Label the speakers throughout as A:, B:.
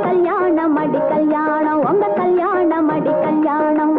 A: கல்யாணம் அடி கல்யாணம் உங்க கல்யாணம் அடி கல்யாணம்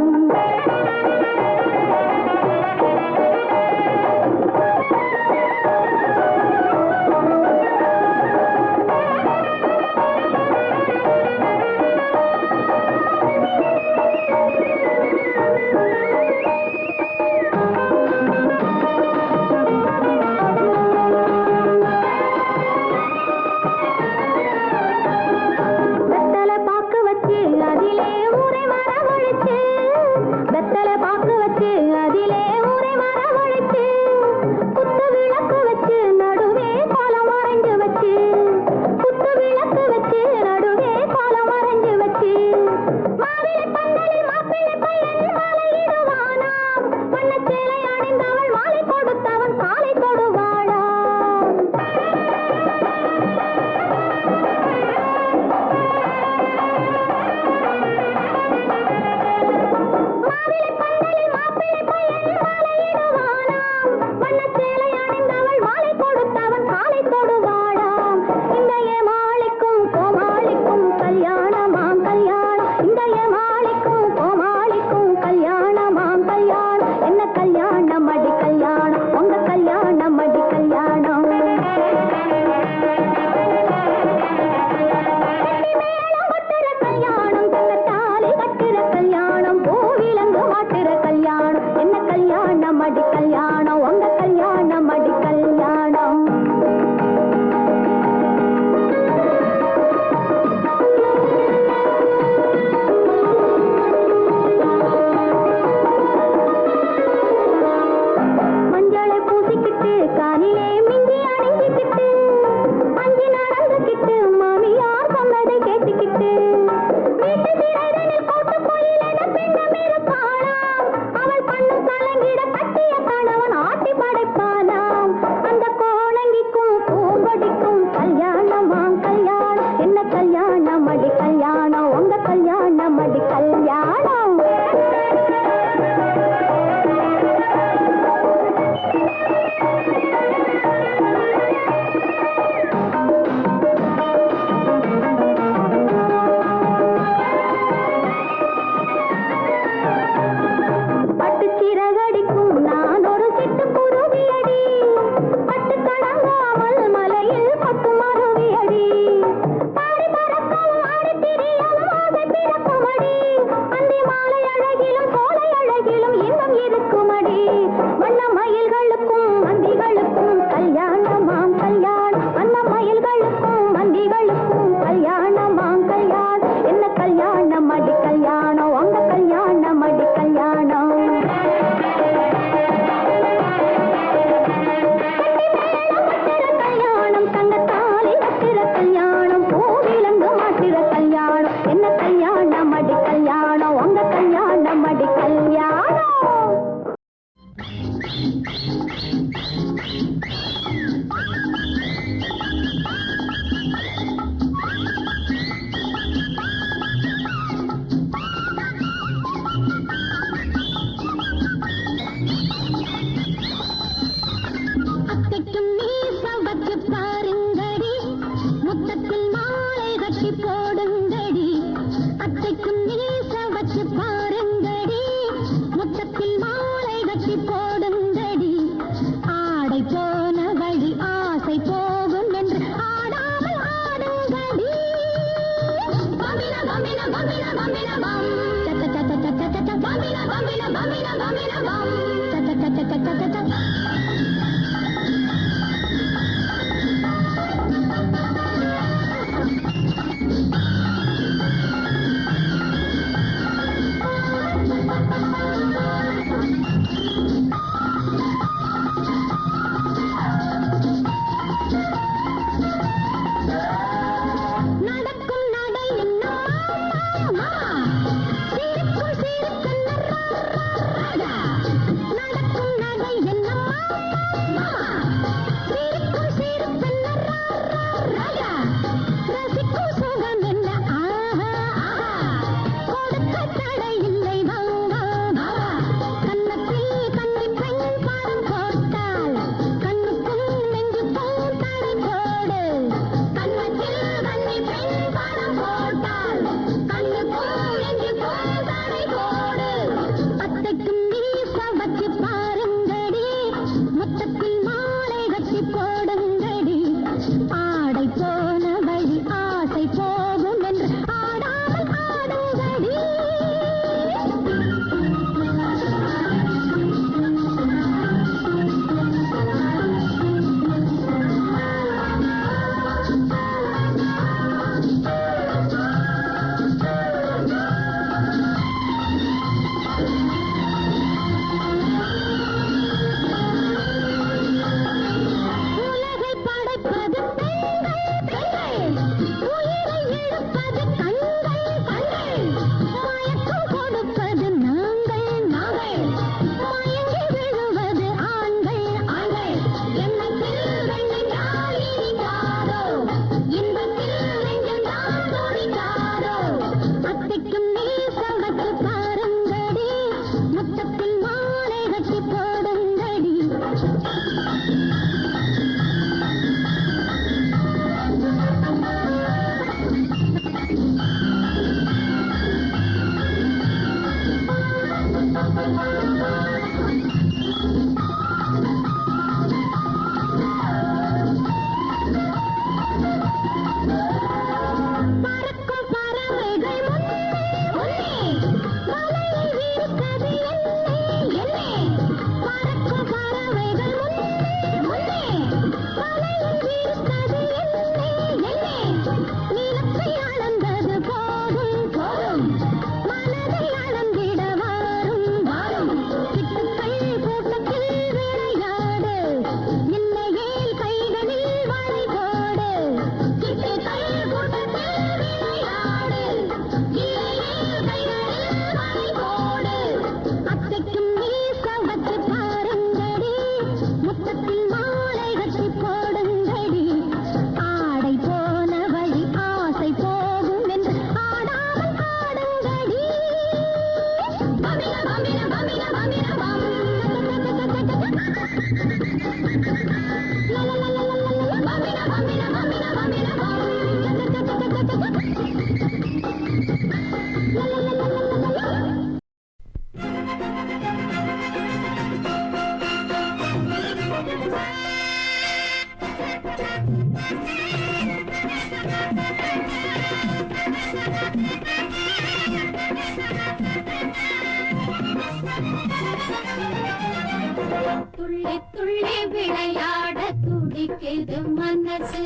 B: துள்ளி துள்ளி விளையாட துடிக்குது மனசு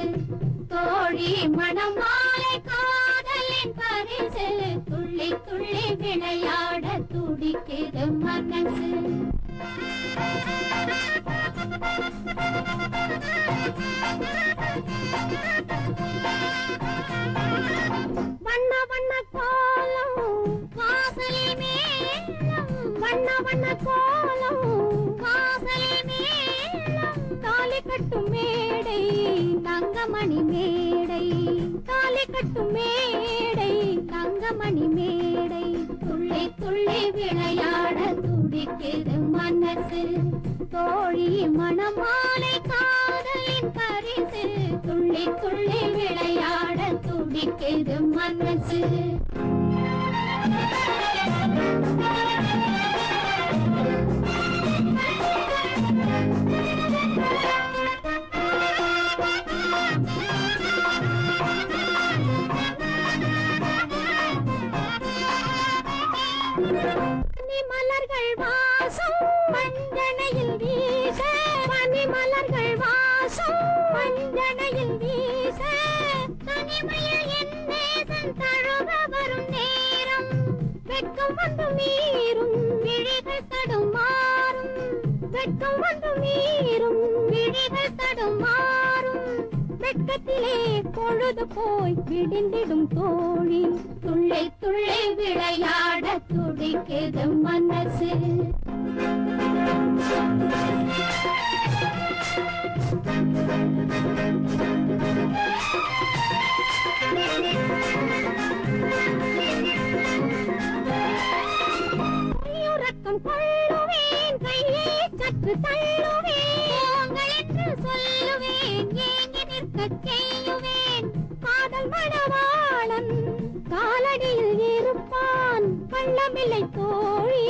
B: தோழி மணமாலை காதலின் பரிசு துள்ளி துள்ளி விளையாட துடிக்குது மனசு வண்ண வண்ண கோலம் வாசலில் மேலம் வண்ண வண்ண கோலம் வாசலில் மேலம் தாலி கட்டும் மேடை தங்கமணி மேடை தாலி கட்டும் மேடை தங்கமணி மேடை துள்ளி துள்ளி விளையாட துடிக்குது மனசு தோழி மணமாலை காதலின் பரிசு துள்ளி துள்ளி விளையாட துடிக்குது மனசு மலர்கள் வாசம் மஞ்சனையில் வீச பனிமலர்கள் வாசம் மஞ்சனையில் வீச தனிமையில் என் நேசன் தழுவ வரும் நேரம் வெட்கம் வந்து மீறும் விழிகள் தடுமாறும் வெட்கம் வந்து மீறும் விழிகள் தடுமாறும் வெட்கத்திலே பொழுது போய் விடிந்திடும் தோழி துள்ளி துள்ளி விளையாட துடிக்குது மனசு கையுறக்கம் கொள்ளுவேன் கையை சற்று தள்ளுவேன் என்று சொல்லுவேன் ஏங்கி நிற்கச் செய்யுவேன் காதல் மணவாளன் காலடியில் இருப்பான் கள்ளமில்லை தோழி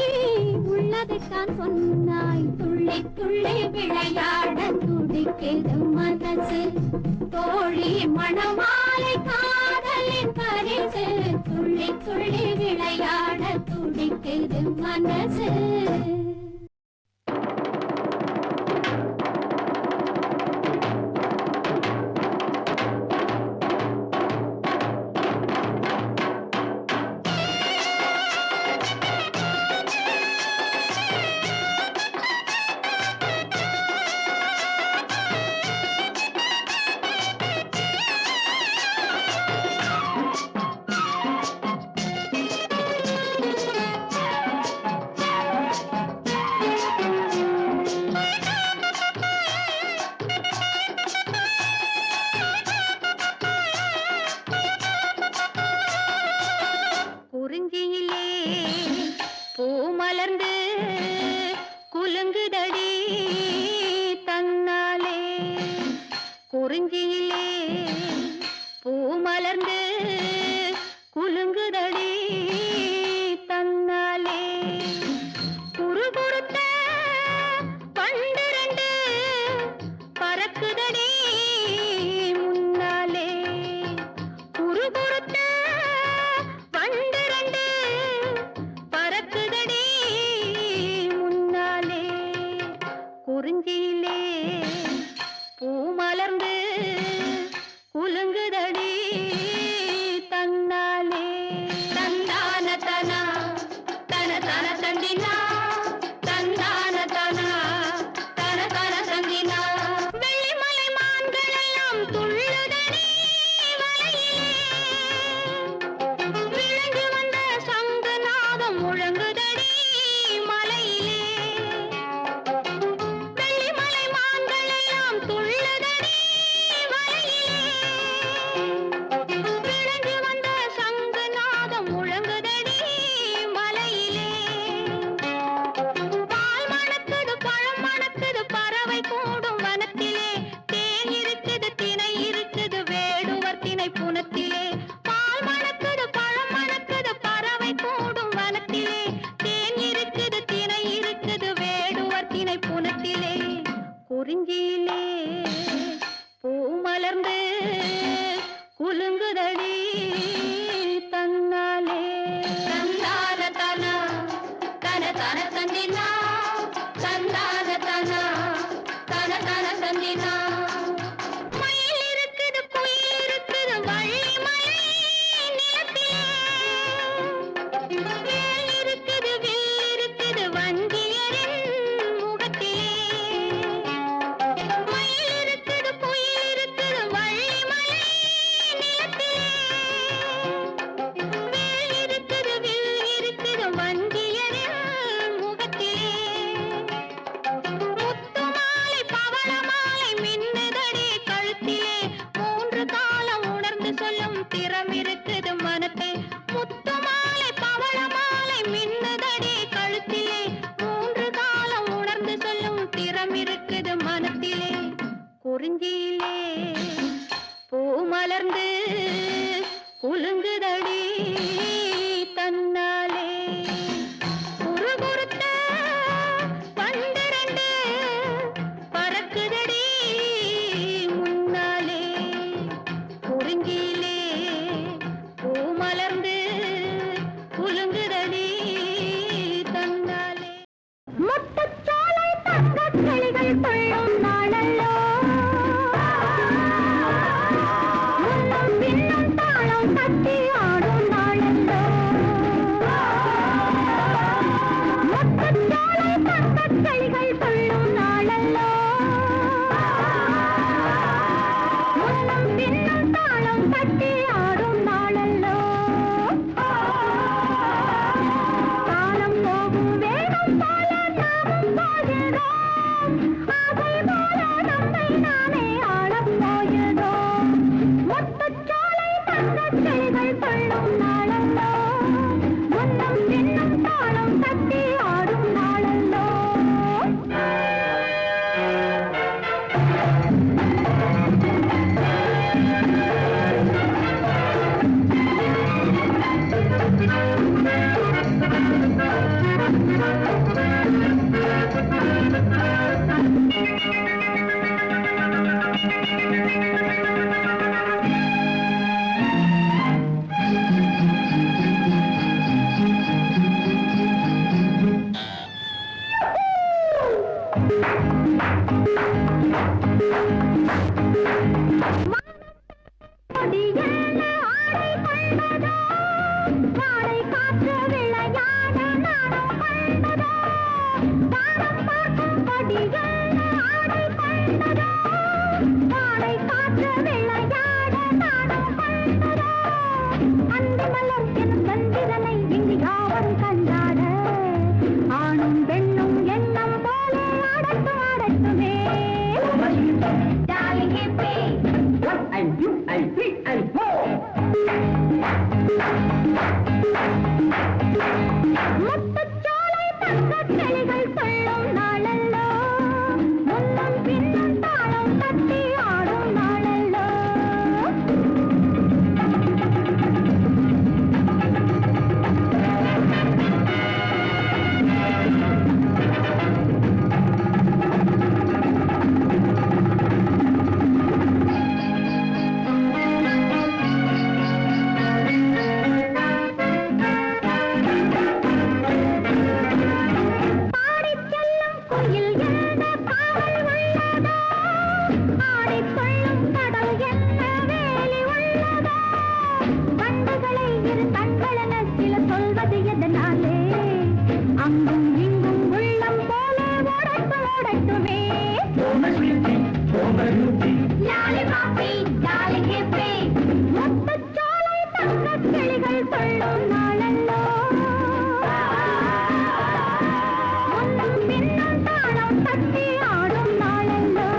B: உள்ளதைத்தான் சொன்னாய் துள்ளி துள்ளி விளையாட துடிக்குது மனசு தோழி மணமாலை காதலின் பரிசு துள்ளி துள்ளி விளையாட துடிக்குது மனசு வாடை காற்று விளையாட நானும் கண்டதோ வானம் பார்க்கும் படிகள் ஆடை கண்டதோ வாடை காற்று விளையாட நானும் கண்டதோ அந்தி மலர் எனும் சந்திரனை இங்கு யாவரும் கண்டாட ஆணும் பெண்ணும் எண்ணம் போல ஆடட்டும் ஆடட்டுமே Darling hippie,
C: One and two and three and four.
B: முத்துச்சோலை தங்கக் கிளிகள் சொல்லும் நாளல்லோ முன்னும் பின்னும் தாளம் தட்டி ஆடும் நாளல்லோ பாடிச் செல்லும் குயில் என்ன காவல் உள்ளதோ ஆடிக்கொள்ளும் கடல் என்ன வேலி உள்ளதோ கண்டுகளை இரு கண்களென சில சொல்வது எதனாலே அங்கும் இங்கும் உள்ளம் போல ஓடட்டும் ஓடட்டுமே லாலிபாப்பி டார்லிங் ஹிப்பி முத்துச்சோலை தங்கக் கிளிகள் சொல்லும் நாளல்லோ முன்னும் பின்னும் தாளம் தட்டி ஆடும் நாளல்லோ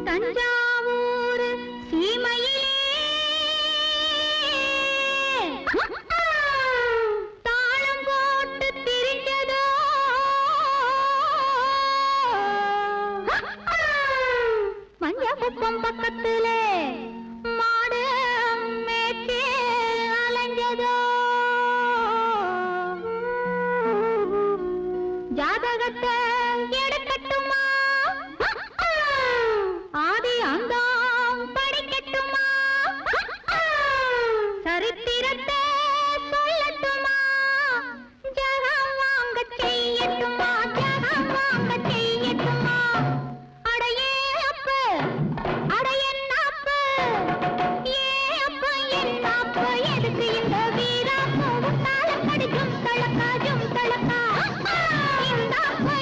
B: தஞ்சாவூர் சீமையிலே தாளம் போட்டு திரிஞ்சதோ மஞ்சக்குப்பம் பக்கத்திலே மாடு மேய்ச்சி அலைஞ்சதோ ஜாதகத்தை எடுக்கட்டுமா ஆதி அங்கம் படிக்கட்டுமா சரித்திரத்தை சொல்லட்டுமா ஜகம் வாங்க செய்யட்டுமா ஜகம் வாங்க செய்யட்டுமா அடையே அப்பு அடையன் அப்பு ஏ அப்பு என் அப்பு எதுக்கு இந்த வீராப்பு உத்தால கடிக்கும் தளக்கா ஜும் தளக்கா இந்த அப்பு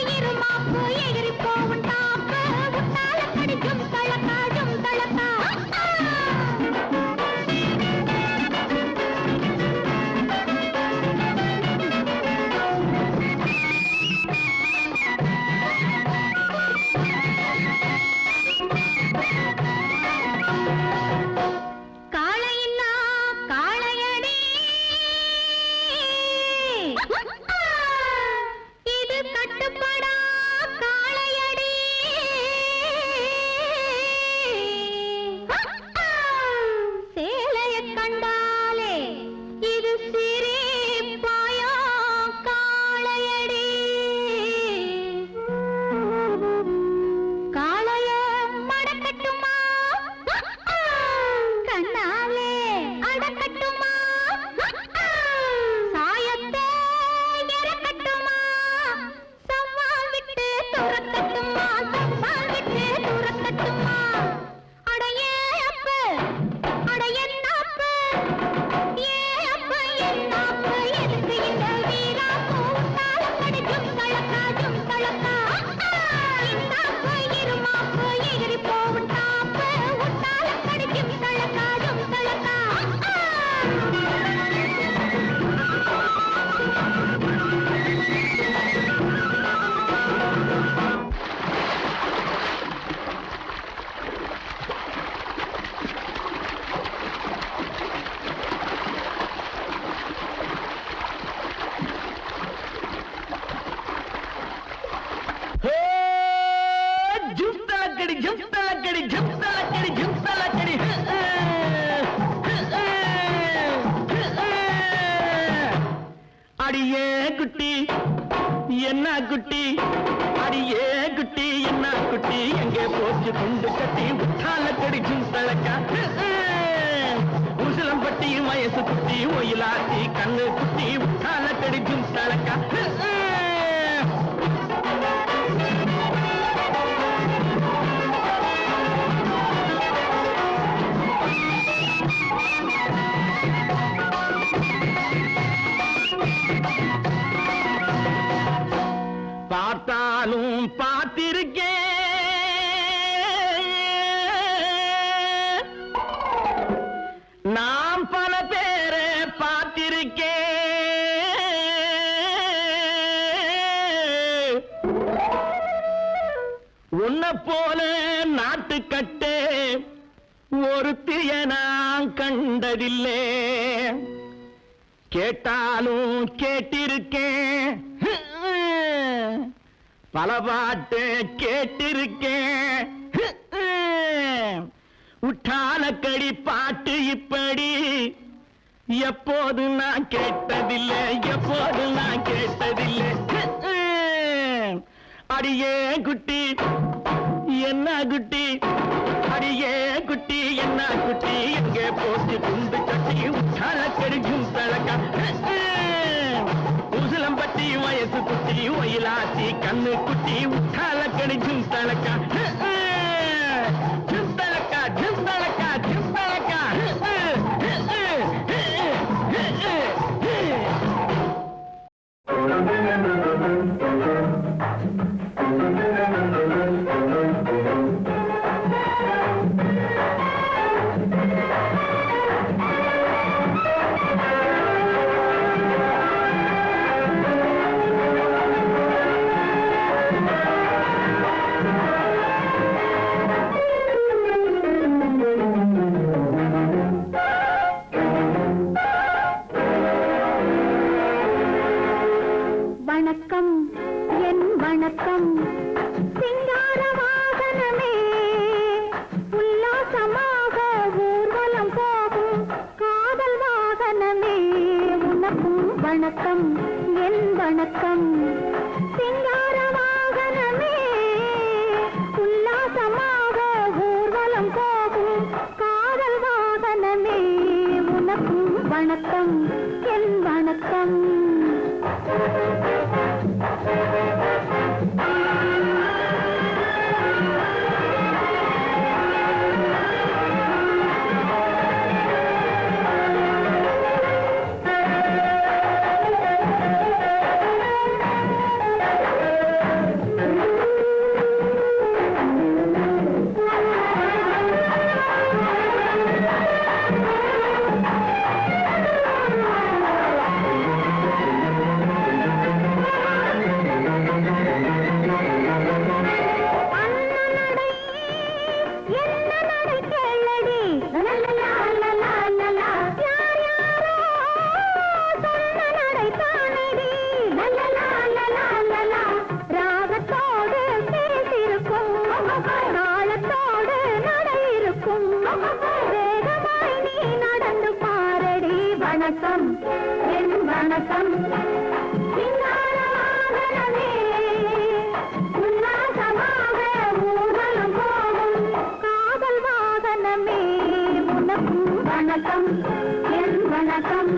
D: அடியே குட்டி என்ன குட்டி அடியே குட்டி என்ன குட்டி எங்கே போச்சு குண்டு கட்டி உற்றால கடிச்சும் தழக்கா உசிலம்பட்டி வயசு குட்டி ஒயிலாத்தி கண்ணு குட்டி உற்றால கடிச்சும் தழக்கா பார்த்தாலும் பார்த்திருக்கேன் நாம் பல பேரை பார்த்திருக்கேன் உன்னை போல நாட்டுக்கட்டே ஒருத்திய நான் கண்டதில்லை கேட்டாலும் கேட்டிருக்கேன் பல பாட்டு கேட்டிருக்கேன் உற்றாலக்கடி பாட்டு இப்படி எப்போது நான் கேட்டதில்லை எப்போது நான் கேட்டதில்லை அடியே குட்டி என்ன குட்டி அடியே குட்டி என்ன குட்டி எங்கே போச்சு குண்டு கட்டி உற்றாலக்கடிக்கும் தழக்கா உசிலம்பட்டி வயசு குட்டி ஒயிலாத்தி கண்ணு குட்டி உற்றால கடிச்சும் தழக்கா ஜிந்தளக்கா ஜிந்தளக்கா ஜிந்தளக்கா
A: வணக்கம் என் வணக்கம் சிங்கார வாகனமே உல்லாசமாக ஊர்வலம் போகும் காதல் வாகனமே உனக்கும் வணக்கம் என் வணக்கம் சிங்கார வாகனமே உல்லாசமாக ஊர்வலம் போகும் காதல் வாகனமே உனக்கும் வணக்கம் என் வணக்கம் வணக்கம் என் வணக்கம் சிங்கார வாகனமே உல்லாசமாக ஊர்வலம் போகும் காதல் வாகனமே உனக்கும் வணக்கம் என் வணக்கம்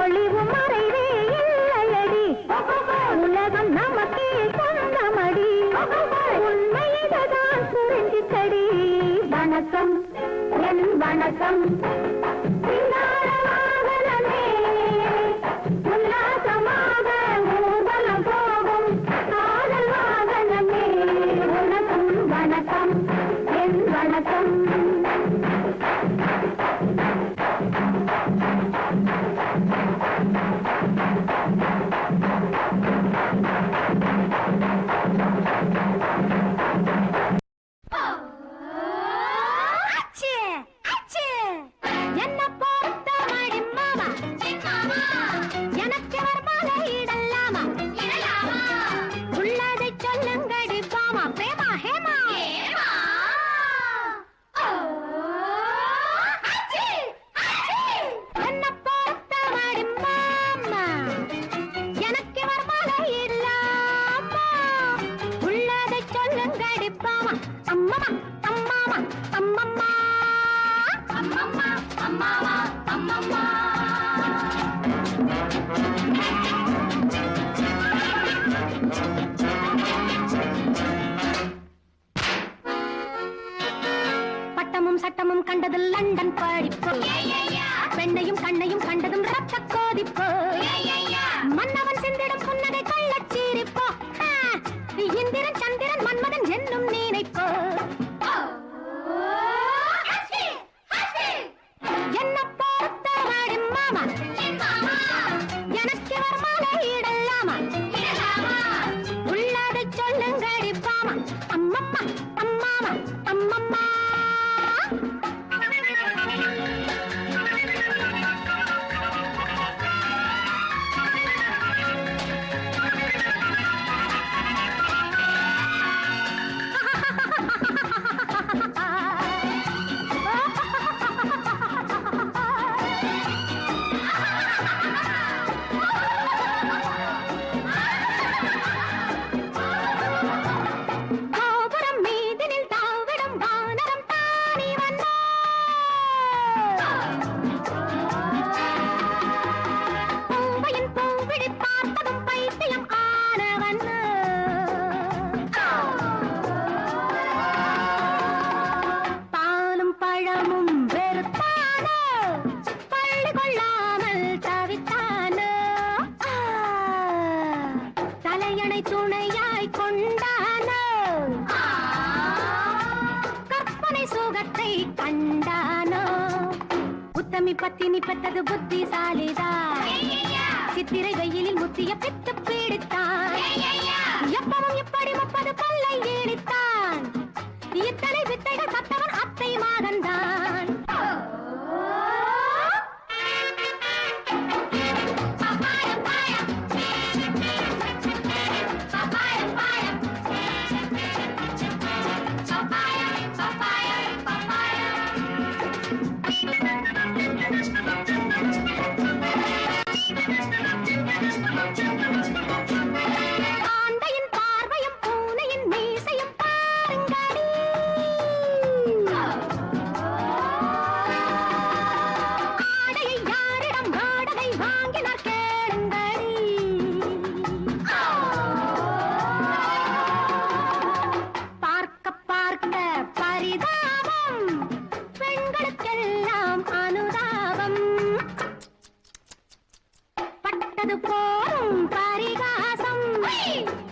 A: ஒளிவு மறைவே இல்லையடி உலகம் நமக்கே சொந்தமடி உண்மையில்தான் புரிஞ்சித்தடி வணக்கம் என் வணக்கம் சிங்கார வாகனமே உல்லாசமாக
B: போ மன்னவன் சிந்திடும் புன்னகை கள்ளச்சீரிப்போ இந்திரன் சந்திரன் மன்மதன் என்னும் நினைப்போ என்ன பொறுத்த வாடி மாமா எனக்கு ஒரு மாலை இடலாமா உள்ளதை சொல்லுங்கடி பாமா அம்மம்மா அம்மாமா அம்மம்மா கோபுரம் மீதினில் தாவிடும் வானரம் தானி வந்தா பூவையின் பூவிழி பார்த்ததும் பைத்தியம் ஆனவன் பாலும் பழமும் வெறுத்தானோ பள்ளி கொள்ளாமல் தவித்தானோ தலையணை துணையாய் கொண்டானோ கற்பனை சுகத்தை கண்டானோ உத்தமி பத்தினி பெற்றது புத்திசாலிதான் சித்திரை வெயிலில் முத்திய பித்து பீடித்தான் எப்பவும் இப்படி 30 பல்லை ஈடித்தான் இத்தனை வித்தைகள் கத்தவன் அத்தை மகன்தான் ஆண்டையின் பார்வையும் பூனையின் மீசையும் பாருங்கடி ஆடையை யாரிடம் வாடகை வாங்கினார் கேளுங்கடி பார்க்க பார்க்க பரிதாபம் பெண்களுக்கெல்லாம் அனுதாபம் பட்டது போரும் பரிகாசம்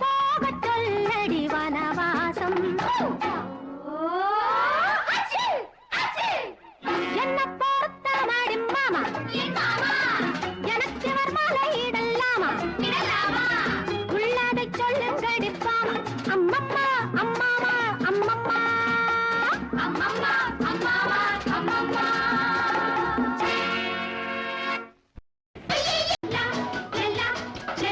B: போகச் சொல்லடி வனவாசம் என்ன பொறுத்த மாடி மாமா எனக்கு ஒரு மாலை இடலாமா உள்ளதை சொல்லுங்கடி பாமா அம்மம்மா அம்மாமா அம்மம்மா அம்மம்மா அம்மாமா அம்மம்மா la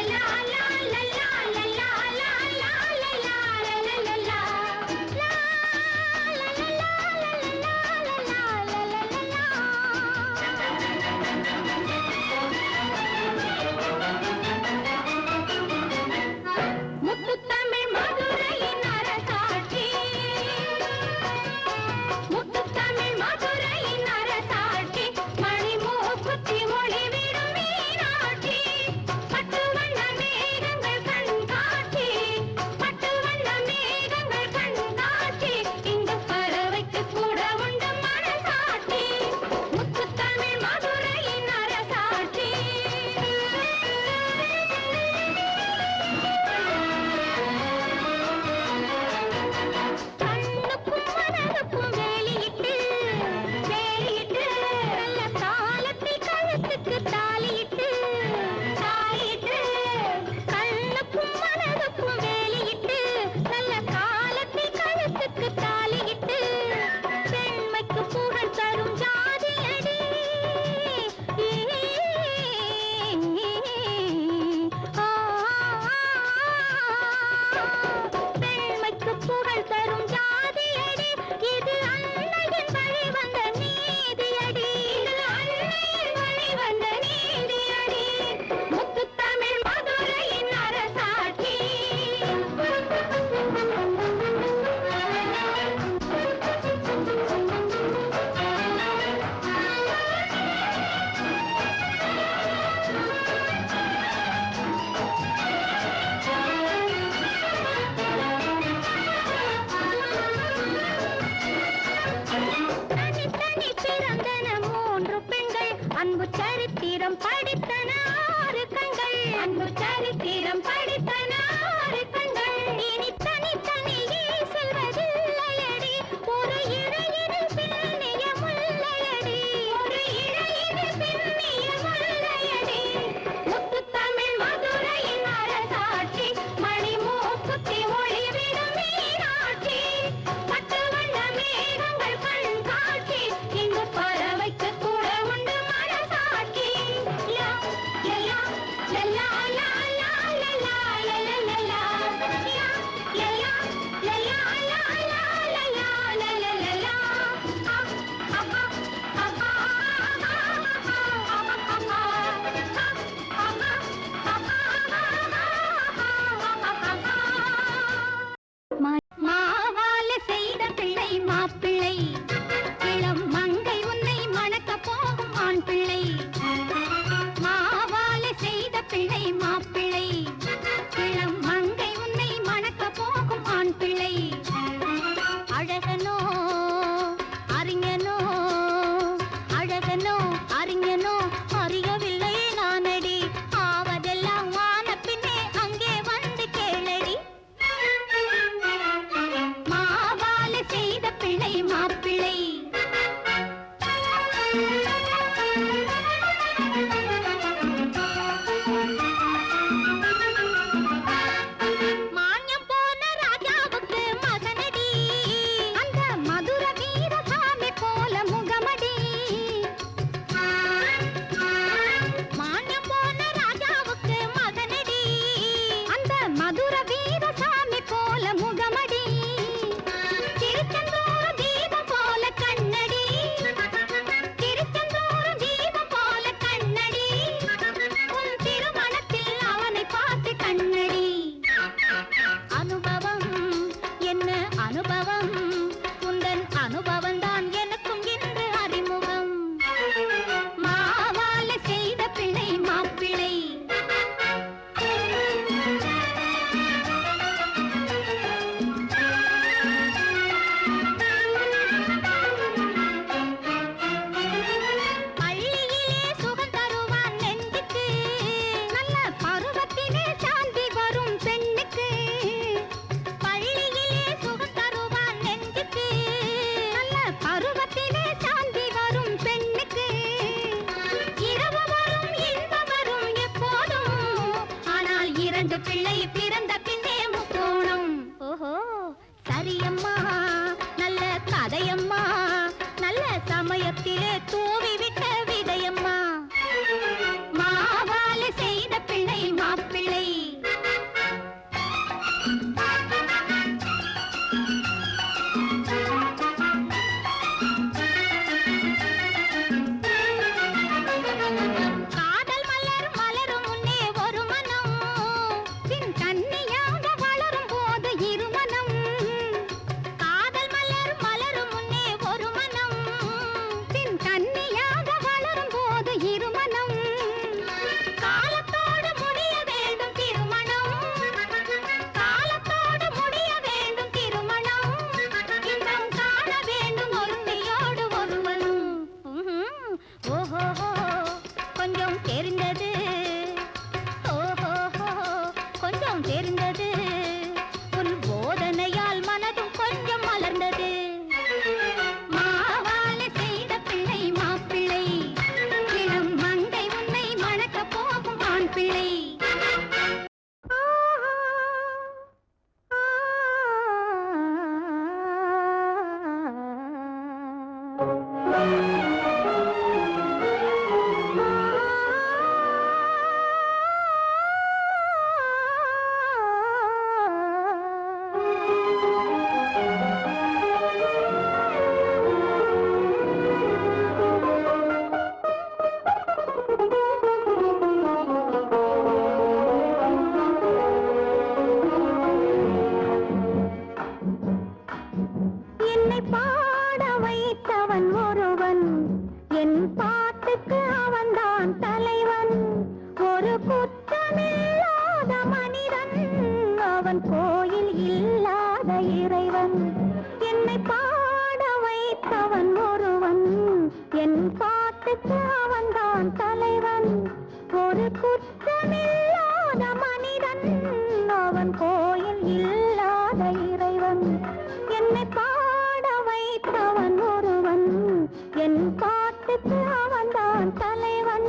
B: la la la la la la la la la சரித்திரம் படித்தனாறு கண்கள் இனி தனித்தனியே செல்வதில்லையடி ஒரு இழையில் பின்னிய முல்லையடி ஒரு இழையில் பின்னிய முல்லையடி முத்து தமிழ் மதுரையின் அரசாட்சி மணிமூக்குத்தி ஒளிவிடும் மீனாட்சி பட்டு வண்ண மேகங்கள் கண் காட்சி இங்கு பறவைக்கு கூட உண்டு மனசாட்சி லா லலா லலா லா லா லலா லலா லலா லலா லலா லலா லலா லலா அப்பா அப்பா மாவால செய்த பிள்ளை மாப்பிள்ளை இளம் மங்கை உன்னை மணக்க போகும் ஆண் பிள்ளை மாவால செய்த பிள்ளை மாப்பிள்ளை இளம் மங்கை உன்னை மணக்க போகும் ஆண் பிள்ளை அழகனோ அறிஞனோ அழகனோ அறிஞனோ அறியவில்லை நானடி ஆவதெல்லாம் ஆன பின்னே அங்கே வந்து கேளடி மாவால செய்த பிள்ளை மாப்பிள்ளை மான்யம் போன ராஜாவுக்கு மகனடி அந்த மதுர வீரசாமி போல முகமடி மான்யம் போன ராஜாவுக்கு மகனடி அந்த மதுர வீரசாமி போல முகமடி திருச்செந்தூர் தீபம் போல கண்ணடி திருச்செந்தூர் தீபம் போல கண்ணடி உன் திருமணத்தில் அவனை பார்த்து கண்ணடி அனுபவம் என்ன அனுபவம் உந்தன் அனுபவம் தான் எனக்கும் இன்று அறிமுகம் மாவால செய்த பிள்ளை மாப்பிள்ளை பள்ளியிலே சுகம் தருவான் நெஞ்சுக்கு நல்ல பருவத்திலே சாந்தி வரும் பெண்ணுக்கு பள்ளியிலே சுகம் தருவான் நெஞ்சுக்கு நல்ல பருவத்திலே சாந்தி வரும் பெண்ணுக்கு இரவு வரும் இன்பம் வரும் எப்போதும் ஆனால் இரண்டு பிள்ளை பிறந்த பின்னே முக்கோணம் ஓஹோ சரியம்மா நல்ல கதையம்மா நல்ல சமயத்திலே தூவிவிட்ட விதையம்மா மாவால செய்த பிள்ளை மாப்பிள்ளை காதல் மலர் மலரும் முன்னே ஒரு மனம் பின் கன்னியாக வளரும் போது இருமனம் காதல் மலர் மலரும் முன்னே ஒரு மனம் பின் கன்னியாக வளரும் போது இருமனம் காலத்தோடு முடிய வேண்டும் திருமணம் காலத்தோடு முடிய வேண்டும் திருமணம் இன்பம் காண வேண்டும் ஒருத்தியோடு ஒருவனும் ஓஹோ கொஞ்சம் தெரிந்தது ஓஹோ கொஞ்சம் தெரிந்தது உன் போதனையால் மனதும் கொஞ்சம் மலர்ந்தது மாவால செய்த பிள்ளை மாப்பிள்ளை இளம் மங்கை உன்னை மணக்க போகும் ஆண் பிள்ளை என்னை பாட வைத்தவன் ஒருவன் என் பாட்டுக்கு அவன்தான் தலைவன் ஒரு குற்றமில்லாத மனிதன் அவன் கோயில் இல்லாத இறைவன் என்னை பாட வைத்தவன் ஒருவன் என் பாட்டுக்கு அவன்தான் தலைவன் ஒரு குற்றமில்லாத
A: இல்லாத மனிதன் அவன் கோயில் இல்லாத இறைவன் என்னை பாட வைத்தவன் ஒருவன் என் பாட்டுக்கு அவன்தான் தலைவன்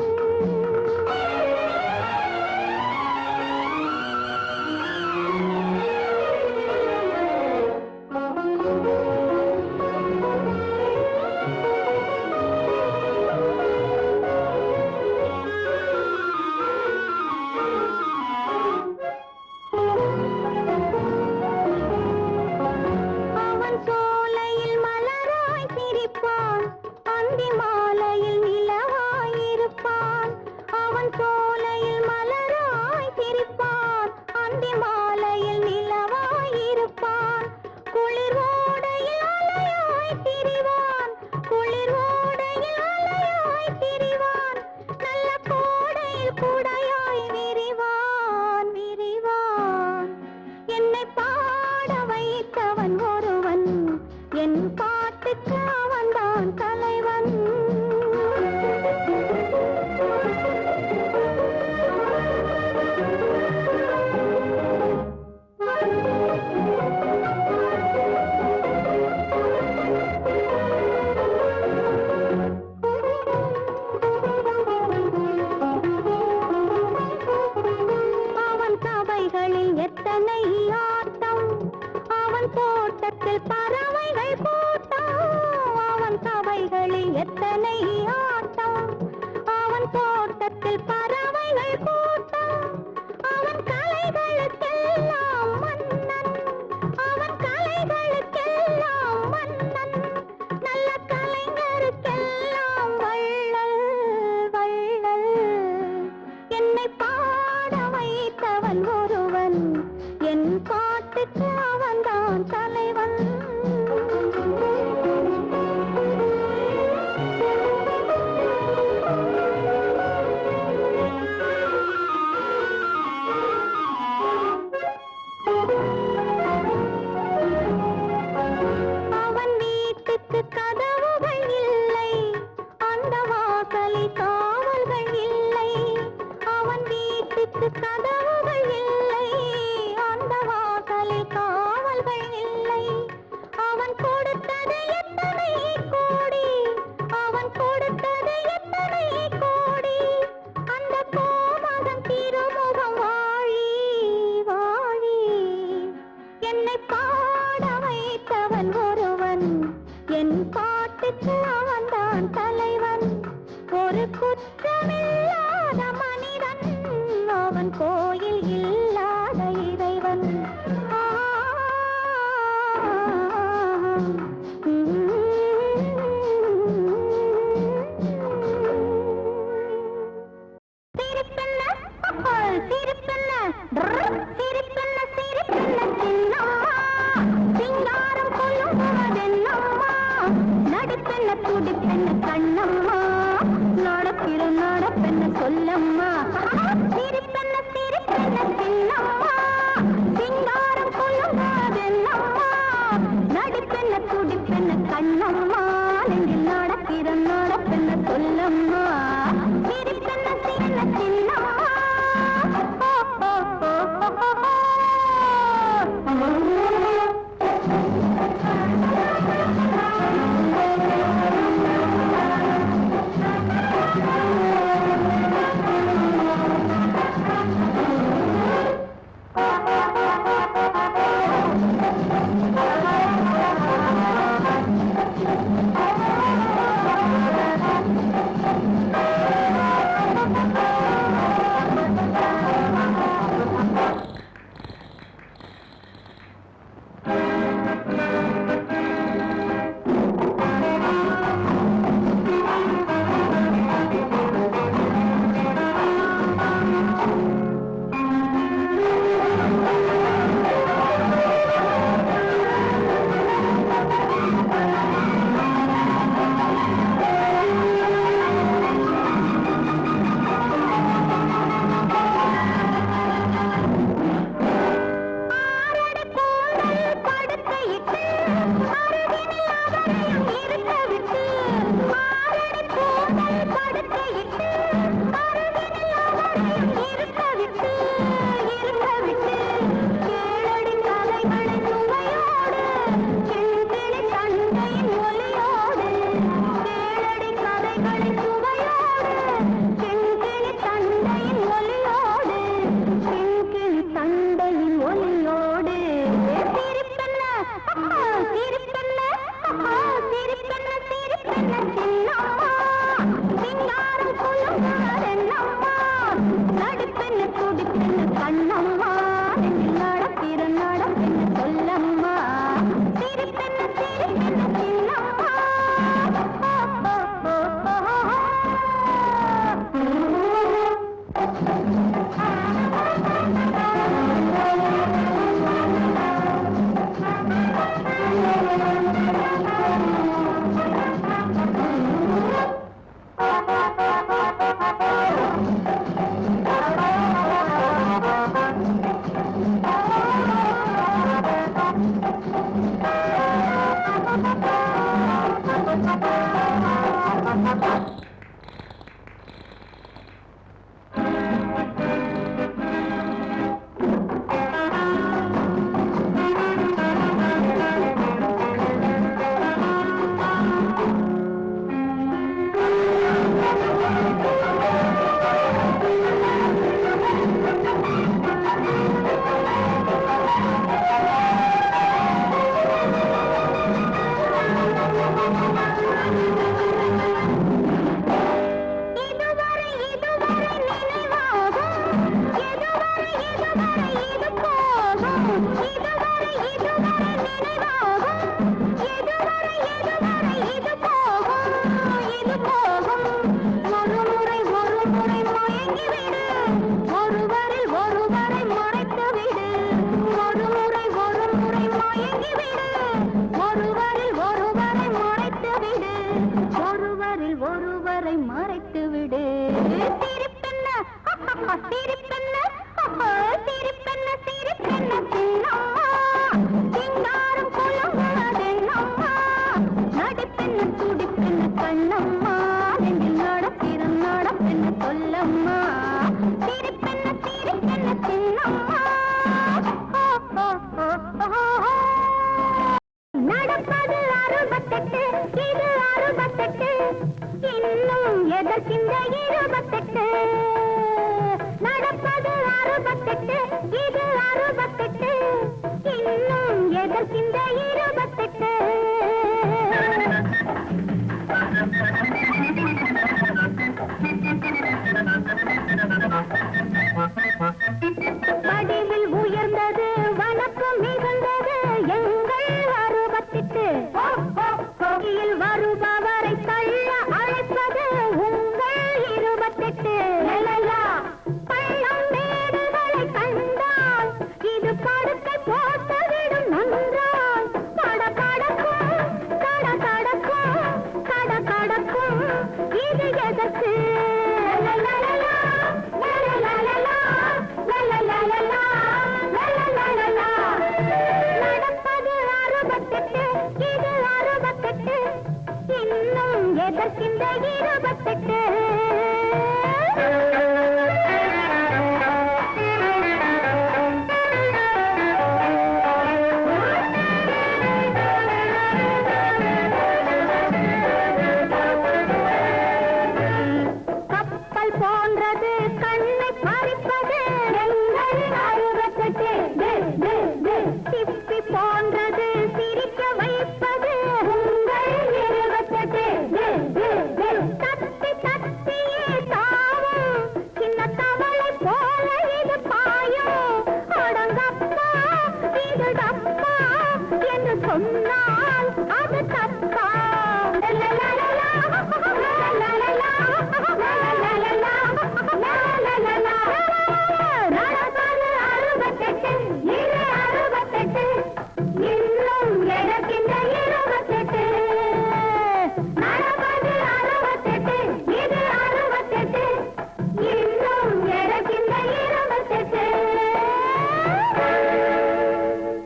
A: சிந்த